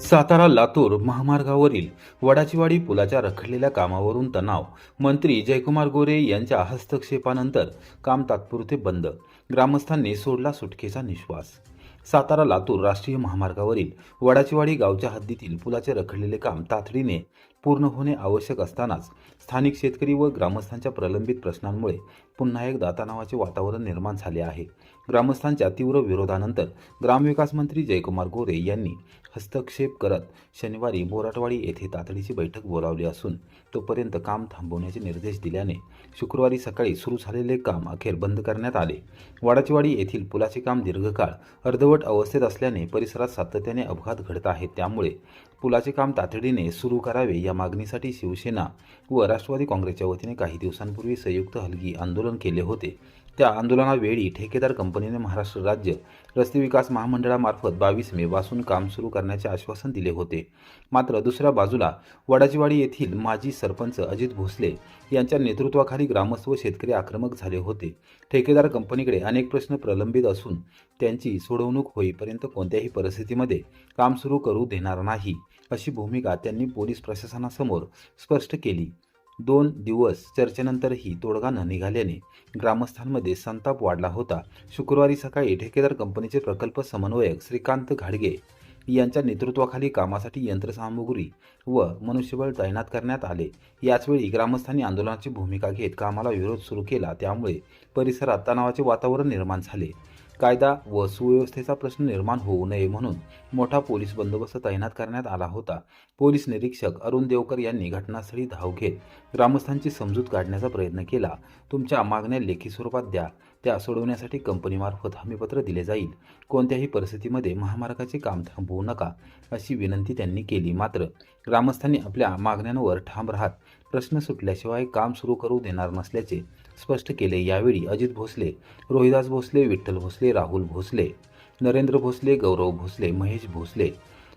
सातारा लातूर महामार्गावरील वडाचीवाडी पुलाच्या रखडलेल्या कामावरून तणाव. मंत्री जयकुमार गोरे यांच्या हस्तक्षेपानंतर काम तात्पुरते बंद. ग्रामस्थांनी सोडला सुटकेचा निश्वास. सातारा लातूर राष्ट्रीय महामार्गावरील वडाचीवाडी गावच्या हद्दीतील पुलाचे रखडलेले काम तातडीने पूर्ण होणे आवश्यक असतानाच स्थानिक शेतकरी व ग्रामस्थांच्या प्रलंबित प्रश्नांमुळे पुन्हा एकदा तणावाचे वातावरण निर्माण झाले आहे. ग्रामस्थांच्या तीव्र विरोधानंतर ग्रामविकास मंत्री जयकुमार गोरे यांनी हस्तक्षेप करत शनिवारी बोराटवाडी येथे तातडीची बैठक बोलावली असून तोपर्यंत काम थांबवण्याचे निर्देश दिल्याने शुक्रवारी सकाळी सुरू झालेले काम अखेर बंद करण्यात आले. वडाचीवाडी येथील पुलाचे काम दीर्घकाळ अर्धवट अवस्थेत असल्याने परिसरात सातत्याने अपघात घडत आहेत. त्यामुळे पुलाचे काम तातडीने सुरू करावे या मागणीसाठी शिवसेना व राष्ट्रवादी काँग्रेसच्या वतीने काही दिवसांपूर्वी संयुक्त हलगी आंदोलन केले होते. त्या आंदोलनावेळी ठेकेदार कंपनीने महाराष्ट्र राज्य रस्ते विकास महामंडळामार्फत 22 मे पासून काम सुरू करण्याचे आश्वासन दिले होते. मात्र दुसऱ्या बाजूला वडाचीवाडी येथील माजी सरपंच अजित भोसले यांच्या नेतृत्वाखाली ग्रामस्थ व शेतकरी आक्रमक झाले होते. ठेकेदार कंपनीकडे अनेक प्रश्न प्रलंबित असून त्यांची सोडवणूक होईपर्यंत कोणत्याही परिस्थितीमध्ये काम सुरू करू देणार नाही अशी भूमिका त्यांनी पोलीस प्रशासनासमोर स्पष्ट केली. 2 दिवस चर्चेनंतरही तोडगा न निघाल्याने ग्रामस्थांमध्ये संताप वाढला होता. शुक्रवारी सकाळी ठेकेदार कंपनीचे प्रकल्प समन्वयक श्रीकांत घाडगे यांच्या नेतृत्वाखाली कामासाठी यंत्रसामुग्री व मनुष्यबळ तैनात करण्यात आले. याचवेळी ग्रामस्थांनी आंदोलनाची भूमिका घेत कामाला विरोध सुरू केला. त्यामुळे परिसरात तणावाचे वातावरण निर्माण झाले. कायदा व सुव्यवस्थेचा प्रश्न निर्माण होऊ नये म्हणून मोठा पोलीस बंदोबस्त तैनात करण्यात आला होता. पोलीस निरीक्षक अरुण देवकर यांनी घटनास्थळी धाव घेत ग्रामस्थांची समजूत काढण्याचा प्रयत्न केला. तुमच्या मागण्या लेखी स्वरूपात द्या, त्या सोडवण्यासाठी कंपनीमार्फत हमीपत्र दिले जाईल. कोणत्याही परिस्थितीमध्ये महामार्गाचे काम थांबवू नका अशी विनंती त्यांनी केली. मात्र ग्रामस्थांनी आपल्या मागण्यांवर ठाम राहत प्रश्न सुटल्याशिवाय काम सुरू करू देणार नसल्याचे स्पष्ट केले. यावेळी अजित भोसले, रोहिदास भोसले, विठ्ठल भोसले, राहुल भोसले, नरेंद्र भोसले, गौरव भोसले, महेश भोसले,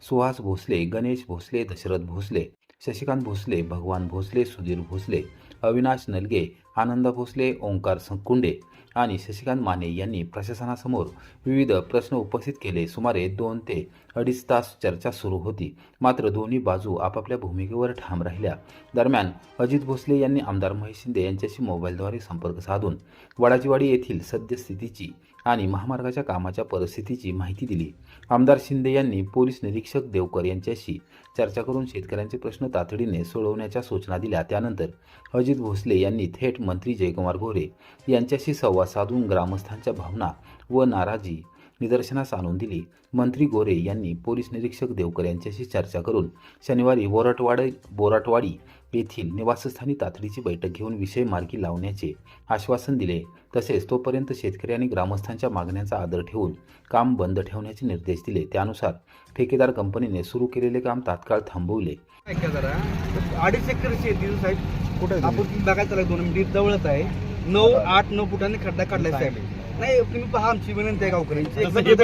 सुहास भोसले, गणेश भोसले, दशरथ भोसले, शशिकांत भोसले, भगवान भोसले, सुधीर भोसले, अविनाश नलगे, आनंद भोसले, ओंकार संकुंडे आणि शशिकांत माने यांनी प्रशासनासमोर विविध प्रश्न उपस्थित केले. सुमारे 2 ते 2.5 तास चर्चा सुरू होती. मात्र दोन्ही बाजू आपापल्या भूमिकेवर ठाम राहिल्या. दरम्यान अजित भोसले यांनी आमदार महेश शिंदे यांच्याशी मोबाईलद्वारे संपर्क साधून वडाचीवाडी येथील सद्यस्थितीची आणि महामार्गाच्या कामाच्या परिस्थितीची माहिती दिली. आमदार शिंदे यांनी पोलीस निरीक्षक देवकर यांच्याशी चर्चा करून शेतकऱ्यांचे प्रश्न तातडीने सोडवण्याच्या सूचना दिल्या. त्यानंतर अजित भोसले यांनी थेट मंत्री जयकुमार गोरे यांच्याशी संवाद साधून ग्रामस्थांच्या भावना व नाराजी निदर्शनास आणून दिली. मंत्री गोरे यांनी पोलीस निरीक्षक देवकर यांच्याशी चर्चा करून शनिवारी बोराटवाडी येथील निवासस्थानी तातडीची बैठक घेऊन विषय मार्गी लावण्याचे आश्वासन दिले. तसेच तोपर्यंत शेतकरी आणि ग्रामस्थांच्या मागण्यांचा आदर ठेवून काम बंद ठेवण्याचे निर्देश दिले. त्यानुसार ठेकेदार कंपनीने सुरू केलेले काम तात्काळ थांबवले. 2.5 एकर शेती साहेब, कुठे आपण बघायचं 2 मिनिट जवळच आहे. 9 फुटांनी खड्डा काढलाय साहेब. नाही तुम्ही पहा, आमची विनंती आहे गावकऱ्यांची. आमची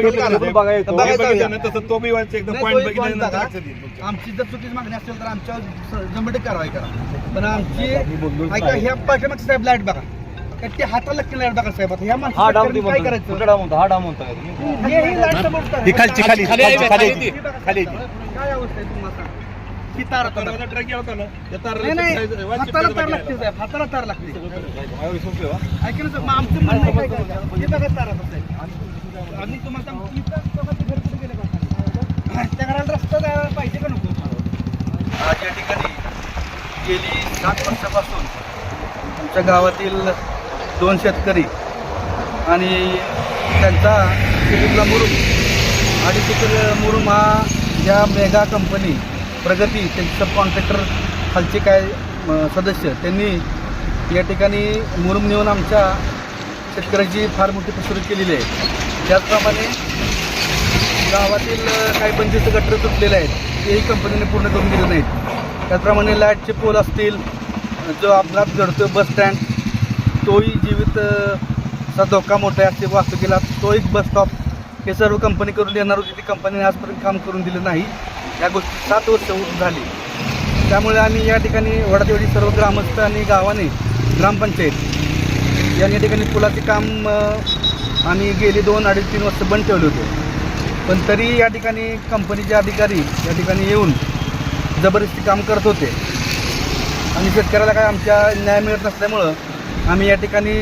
जर चुकीची मागणी असेल तर आमच्यावर 100% कारवाई करा. पण आमची ऐका, ह्या पाठीमागची साहेब लाईट बघा, ते हाताला लागते लाईट बघा साहेब. आता ह्या माणसाला काय करायचं? काय अवस्था आहे तुम्हाला? ही तार हाताला तार लागते साहेब, हाताला तार लागते. ऐका ना, मग आमचं म्हणणं काय करायचं? हे बघा तार आता साहेब. आम्ही तुम्हाला सांगतो, घर कुठे गेलं का? त्या घराला रस्ता द्यायला पाहिजे का नको? आज या ठिकाणी गेली 7 वर्षापासून आमच्या गावातील 2 शेतकरी आणि त्यांचा शेतीतला मुरुम 2.5 एकर मुरुम हा या मेगा कंपनी प्रगती त्यांचे सब कॉन्ट्रॅक्टर खालचे काय सदस्य त्यांनी या ठिकाणी मुरुम नेऊन आमच्या शेतकऱ्याची फार मोठी फसवणूक केलेली आहे. त्याचप्रमाणे गावातील काही 25 गटर तुटलेले आहेत, तेही कंपनीने पूर्ण करून दिले नाहीत. त्याचप्रमाणे लाईटचे पोल असतील, जो अपघात घडतो बस स्टँड, तोही जीवितचा धोका मोठा आहे असे वाहतुकीला, तो एक बस स्टॉप, हे सर्व कंपनी करून देणार होती. ती कंपनीने आजपर्यंत काम करून दिलं नाही. या गोष्टी 7 वर्ष झाली. त्यामुळे आम्ही या ठिकाणी वडाचीवाडी सर्व ग्रामस्थ आणि गावाने ग्रामपंचायत यांनी या ठिकाणी पुलाचे काम आम्ही गेली 2-3 वर्ष बंद ठेवले होते. पण तरी या ठिकाणी कंपनीचे अधिकारी या ठिकाणी येऊन जबरदस्ती काम करत होते आणि शेतकऱ्याला काय आमच्या न्याय मिळत नसल्यामुळं आम्ही या ठिकाणी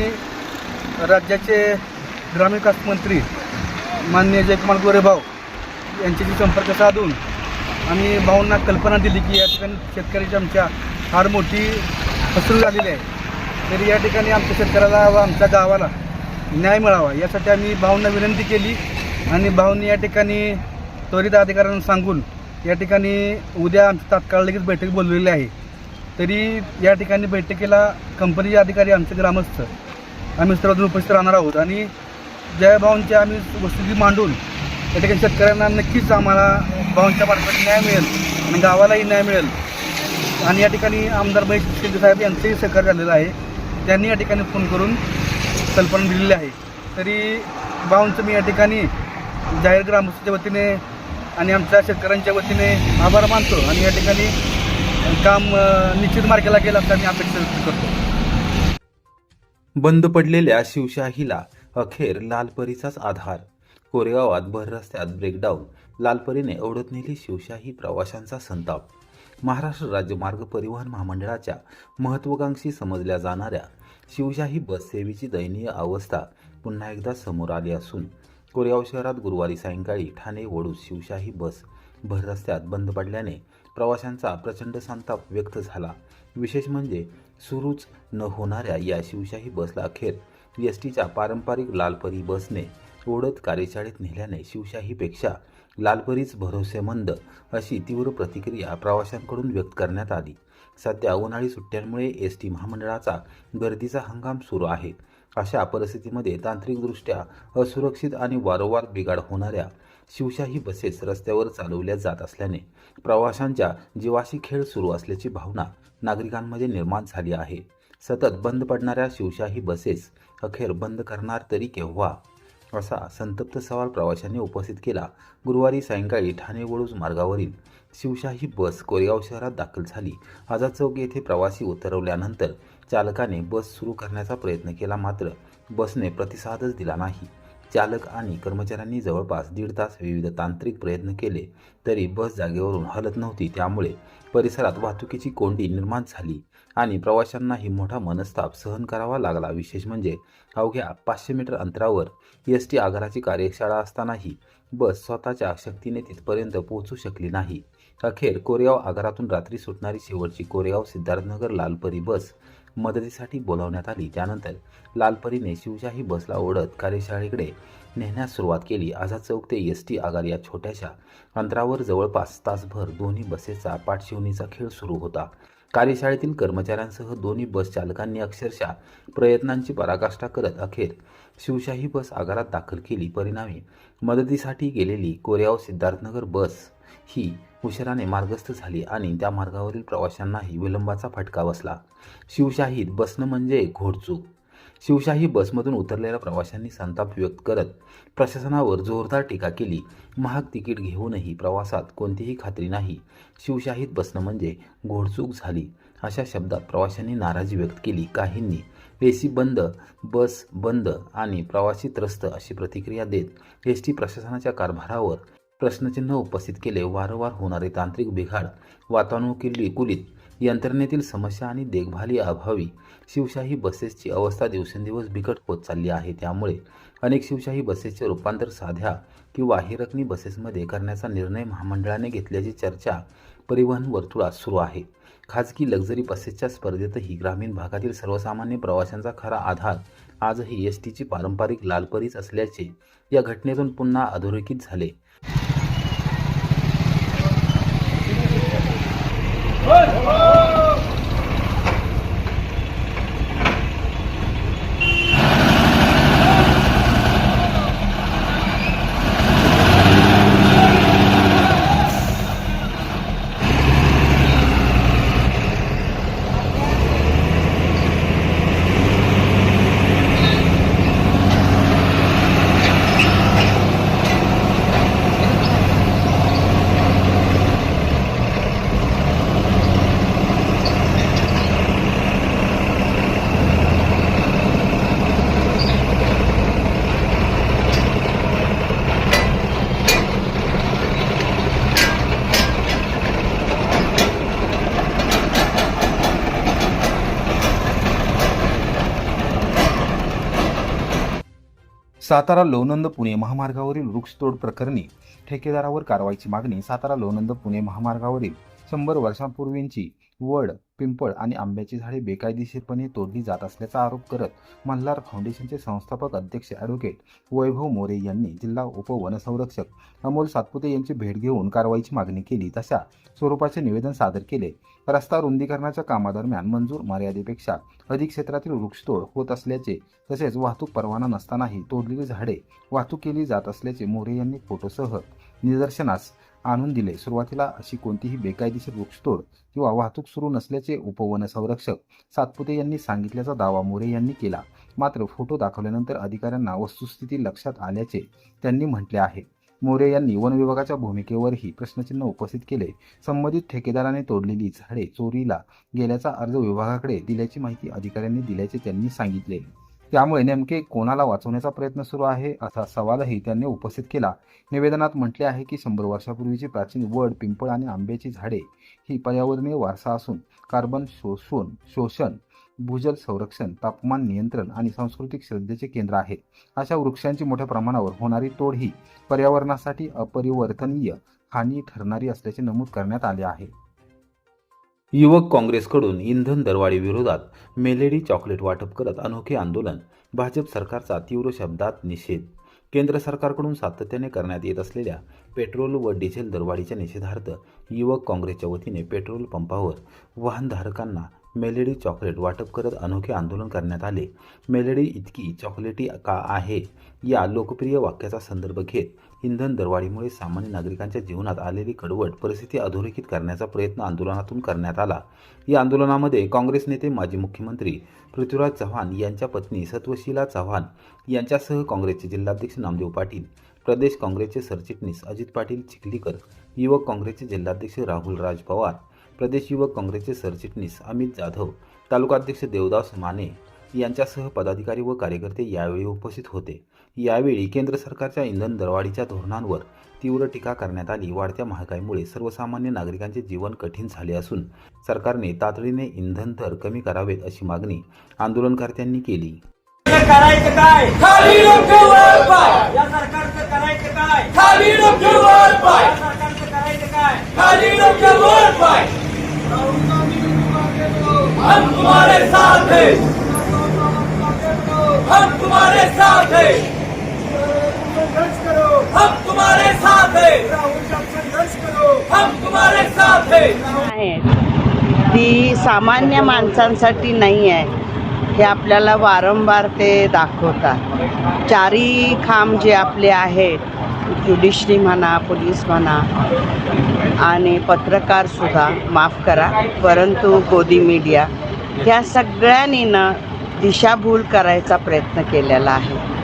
राज्याचे ग्रामीण विकास मंत्री माननीय जयकुमार गोरे भाऊ यांच्याशी संपर्क साधून आम्ही भाऊंना कल्पना दिली की या ठिकाणी शेतकऱ्याची आमच्या फार मोठी फसवणूक झालेली आहे. तरी या ठिकाणी आमच्या शेतकऱ्याला व आमच्या गावाला न्याय मिळावा यासाठी आम्ही भाऊंना विनंती केली आणि भाऊंनी या ठिकाणी त्वरित अधिकाऱ्यांना सांगून या ठिकाणी उद्या आमची तात्काळ लगेच बैठक बोलवलेली आहे. तरी या ठिकाणी बैठकीला कंपनीचे अधिकारी आमचे ग्रामस्थ आम्ही सर्वजण उपस्थित राहणार आहोत आणि जय भाऊंची आम्ही वस्तुस्थिती मांडून या ठिकाणी शेतकऱ्यांना नक्कीच आम्हाला भाऊंच्या मार्फत न्याय मिळेल आणि गावालाही न्याय मिळेल. आणि या ठिकाणी आमदार महेश शिंदे साहेब यांचंही सहकार्य झालेलं आहे. त्यांनी या ठिकाणी फोन करून कल्पना दिलेली आहे. तरी भाऊंचं मी या ठिकाणी जाहीर ग्रामस्थांच्या वतीने आणि आमच्या शेतकऱ्यांच्या वतीने आभार मानतो आणि या ठिकाणी काम निश्चित मार्गाला गेलं असं मी अपेक्षा व्यक्त करतो. बंद पडलेल्या शिवशाहीला अखेर लालपरीचाच आधार. कोरेगावात भर रस्त्यात ब्रेकडाऊन, लालपरीने ओढत नेली शिवशाही, प्रवाशांचा संताप. महाराष्ट्र राज्य मार्ग परिवहन महामंडळाच्या महत्त्वाकांक्षी समजल्या जाणाऱ्या शिवशाही बस सेवेची दयनीय अवस्था पुन्हा एकदा समोर आली असून कोरेगाव शहरात गुरुवारी सायंकाळी ठाणे वडूज शिवशाही बस भर रस्त्यात बंद पडल्याने प्रवाशांचा प्रचंड संताप व्यक्त झाला. विशेष म्हणजे सुरूच न होणाऱ्या या शिवशाही बसला अखेर एसटीच्या पारंपरिक लालपरी बसने ओढत कार्यशाळेत नेल्याने शिवशाहीपेक्षा लालपरीच भरोसेमंद अशी तीव्र प्रतिक्रिया प्रवाशांकडून व्यक्त करण्यात आली. सध्या उन्हाळी सुट्ट्यांमुळे एसटी महामंडळाचा गर्दीचा हंगाम सुरू आहे. अशा परिस्थितीमध्ये तांत्रिकदृष्ट्या असुरक्षित आणि वारंवार बिघाड होणाऱ्या शिवशाही बसेस रस्त्यावर चालवल्या जात असल्याने प्रवाशांच्या जीवाशी खेळ सुरू असल्याची भावना नागरिकांमध्ये निर्माण झाली आहे. सतत बंद पडणाऱ्या शिवशाही बसेस अखेर बंद करणार तरी केव्हा, असा संतप्त सवाल प्रवाशांनी उपस्थित केला. गुरुवारी सायंकाळी ठाणे वडूज मार्गावरील शिवशाही बस कोरेगाव शहरात दाखल झाली. आझाद चौक येथे प्रवासी उतरवल्यानंतर चालकाने बस सुरू करण्याचा प्रयत्न केला, मात्र बसने प्रतिसादच दिला नाही. चालक आणि कर्मचाऱ्यांनी जवळपास 1.5 तास विविध तांत्रिक प्रयत्न केले तरी बस जागेवरून हलत नव्हती. त्यामुळे परिसरात वाहतुकीची कोंडी निर्माण झाली आणि प्रवाशांनाही मोठा मनस्ताप सहन करावा लागला. विशेष म्हणजे अवघ्या 500 मीटर अंतरावर एसटी आगाराची कार्यशाळा असतानाही बस स्वतःच्या शक्तीने तिथपर्यंत पोहोचू शकली नाही. अखेर कोरेगाव आगारातून रात्री सुटणारी शेवटची कोरेगाव सिद्धार्थनगर लालपरी बस मदतीसाठी बोलावण्यात आली. त्यानंतर लालपरीने शिवशाही बसला ओढत कार्यशाळेकडे नेण्यास सुरुवात केली. आझाद चौक ते एसटी आगार या छोट्याशा अंतरावर जवळपास तासभर दोन्ही बसेसचा पाठशिवणीचा खेळ सुरू होता. कार्यशाळेतील कर्मचाऱ्यांसह दोन्ही बस चालकांनी अक्षरशः प्रयत्नांची पराकाष्ठा करत अखेर शिवशाही बस आगारात दाखल केली. परिणामी मदतीसाठी गेलेली कोरेगाव सिद्धार्थनगर बस ही उशिराने मार्गस्थ झाली आणि त्या मार्गावरील प्रवाशांनाही विलंबाचा फटका बसला. शिवशाहीत बसणं म्हणजे घोडचूक. शिवशाही बसमधून उतरलेल्या प्रवाशांनी संताप व्यक्त करत प्रशासनावर जोरदार टीका केली. महाग तिकीट घेऊनही प्रवासात कोणतीही खात्री नाही. शिवशाहीत बसणं म्हणजे घोडचूक झाली, अशा शब्दात प्रवाशांनी नाराजी व्यक्त केली. काहींनी एसी बंद, बस बंद आणि प्रवासी त्रस्त अशी प्रतिक्रिया देत एसटी प्रशासनाच्या कारभारावर प्रश्नचिन्ह उपस्थित केले. वारंवार होणारे तांत्रिक बिघाड, वातानुकूलित यंत्रणेतील समस्या आणि देखभाली अभावी शिवशाही बसेसची अवस्था दिवसेंदिवस बिकट होत चालली आहे. त्यामुळे अनेक शिवशाही बसेसचे रूपांतर साध्या किंवा हिरकणी बसेसमध्ये करण्याचा निर्णय महामंडळाने घेतल्याची चर्चा परिवहन वर्तुळात सुरू आहे. खाजगी लक्झरी बसेसच्या स्पर्धेतही ग्रामीण भागातील सर्वसामान्य प्रवाशांचा खरा आधार आजही एसटीची पारंपरिक लालपरीच असल्याचे या घटनेतून पुन्हा अधोरेखित झाले. सातारा लोणंद पुणे महामार्गावरील वृक्षतोड प्रकरणी ठेकेदारावर कारवाईची मागणी. सातारा लोणंद पुणे महामार्गावरील 100 वर्षांपूर्वीची वड, पिंपळ आणि आंब्याची झाडे बेकायदेशीरपणे तोडली जात असल्याचा आरोप करत मल्हार फाउंडेशनचे संस्थापक अध्यक्ष ॲडव्होकेट वैभव मोरे यांनी जिल्हा उपवनसंरक्षक अमोल सातपुते यांची भेट घेऊन कारवाईची मागणी केली. तशा स्वरूपाचे निवेदन सादर केले. रस्ता रुंदीकरणाच्या कामादरम्यान मंजूर मर्यादेपेक्षा अधिक क्षेत्रातील वृक्षतोड होत असल्याचे तसेच वाहतूक परवाना नसतानाही तोडलेली झाडे वाहतूक केली जात असल्याचे मोरे यांनी फोटोसह निदर्शनास आणून दिले. सुरुवातीला अशी कोणतीही बेकायदेशीर वृक्षतोड किंवा वाहतूक सुरू नसल्याचे उपवनसंरक्षक सातपुते यांनी सांगितल्याचा दावा मोरे यांनी केला. मात्र फोटो दाखवल्यानंतर अधिकाऱ्यांना वस्तुस्थिती लक्षात आल्याचे त्यांनी म्हटले आहे. मोरे यांनी वन विभागाच्या भूमिकेवरही प्रश्नचिन्ह उपस्थित केले. संबंधित ठेकेदाराने तोडलेली झाडे चोरीला गेल्याचा अर्ज विभागाकडे दिल्याची माहिती अधिकाऱ्यांनी दिल्याचे त्यांनी सांगितले. त्यामुळे नेमके कोणाला वाचवण्याचा प्रयत्न सुरू आहे असा सवालही त्यांनी उपस्थित केला. निवेदनात म्हटले आहे की 100 वर्षापूर्वीची प्राचीन वड, पिंपळ आणि आंब्याची झाडे ही पर्यावरणीय वारसा असून कार्बन शोषण, भूजल संरक्षण, तापमान नियंत्रण आणि सांस्कृतिक श्रद्धेचे केंद्र आहे. अशा वृक्षांची मोठ्या प्रमाणावर होणारी तोड ही पर्यावरणासाठी अपरिवर्तनीय हानी ठरणारी असल्याचे नमूद करण्यात आले आहे. युवक काँग्रेसकडून इंधन दरवाढी विरोधात मेलेडी चॉकलेट वाटप करत अनोखे आंदोलन. भाजप सरकारचा तीव्र शब्दात निषेध. केंद्र सरकारकडून सातत्याने करण्यात येत असलेल्या पेट्रोल व डिझेल दरवाढीच्या निषेधार्थ युवक काँग्रेसच्या वतीने पेट्रोल पंपावर वाहनधारकांना मेलेडी चॉकलेट वाटप करत अनोखे आंदोलन करण्यात आले. मेलेडी इतकी चॉकलेटी का आहे या लोकप्रिय वाक्याचा संदर्भ घेत इंधन दरवाढीमुळे सामान्य नागरिकांच्या जीवनात आलेली कडवट परिस्थिती अधोरेखित करण्याचा प्रयत्न आंदोलनातून करण्यात आला. या आंदोलनामध्ये काँग्रेस नेते माजी मुख्यमंत्री पृथ्वीराज चव्हाण यांच्या पत्नी सत्वशीला चव्हाण यांच्यासह काँग्रेसचे जिल्हाध्यक्ष नामदेव पाटील, प्रदेश काँग्रेसचे सरचिटणीस अजित पाटील चिखलीकर, युवक काँग्रेसचे जिल्हाध्यक्ष राहुल राज पवार, प्रदेश युवक काँग्रेसचे सरचिटणीस अमित जाधव, तालुकाध्यक्ष देवदास माने यांच्यासह पदाधिकारी व कार्यकर्ते यावेळी उपस्थित होते. यावेळी केंद्र सरकारच्या इंधन दरवाढीच्या धोरणांवर तीव्र टीका करण्यात आली. वाढत्या महागाईमुळे सर्वसामान्य नागरिकांचे जीवन कठीण झाले असून सरकारने तातडीने इंधन दर कमी करावेत अशी मागणी आंदोलनकर्त्यांनी केली. करायचं काय? खाली डोके वर पाय. या सरकारचं करायचं काय? खाली डोके वर पाय. या सरकारचं करायचं काय? खाली डोके वर पाय. हम तुम्हारे साथ हैं. हम तुम्हारे साथ हैं. हम तुम्हारे साथ हैं. हम तुम्हारे साथ हैं. ती सामान्य माणसांसाठी नाही आहे हे आपल्याला वारंवार ते दाखवतात. चारी खांब जे आपले आहेत, ज्युडिशरी म्हणा, पोलीस म्हणा आणि पत्रकारसुद्धा, माफ करा, परंतु गोदी मीडिया, ह्या सगळ्यांनी दिशाभूल करायचा प्रयत्न केलेला आहे.